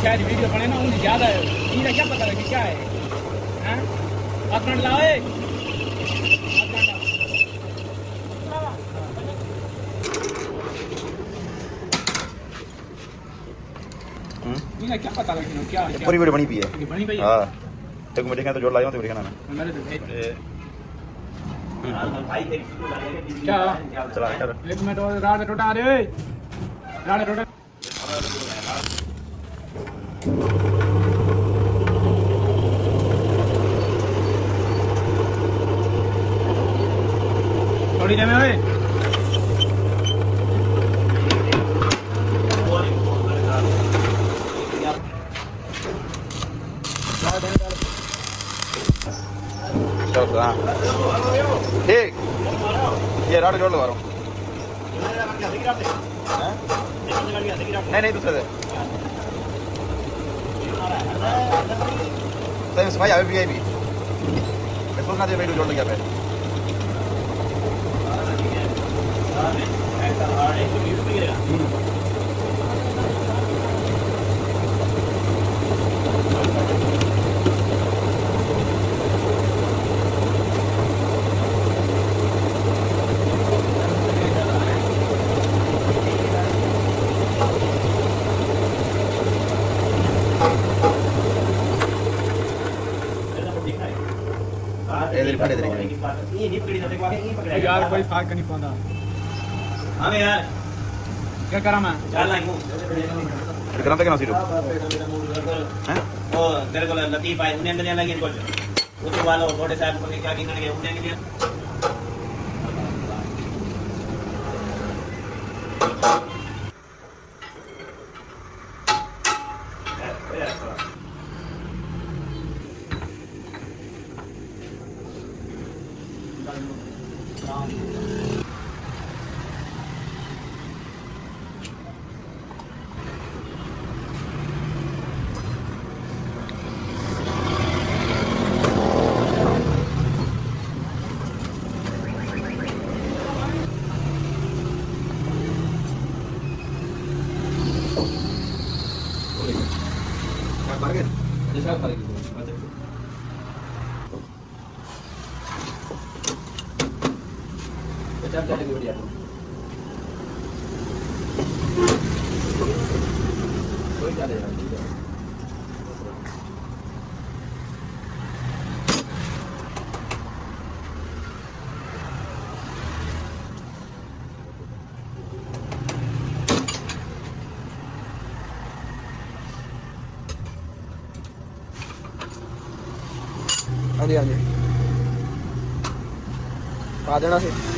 शायद वीडियो बने ना उन्हें ज़्यादा है इन्हें क्या पता लगे क्या है हैं अपना लाओ इन्हें क्या पता लगे क्या पूरी वीडियो बनी पई है बनी भाई हां एक मेरे तो जोड़ लाया तो मेरे कहना मेरे तो क्या चला कर एक मिनट और राड टूटा रे राड टूटा थोड़ी देर में ओए चलो हां ठीक ये राड जोड़ लगा रहा हूं नहीं दूसरे से भाई अभी भी मैं सोचना चाहिए भाई जोड़ लग गया यार कोई फर्क नहीं पड़ता हाँ यार क्या करा मैं करना क्या सीधो हैं ओ तेरे को लतीफ आए उन्हें अंदर लगे इनको वो तो वाला थोड़े साहब को क्या गिनने गए उन्हें के लिए हाँ जी पा देना से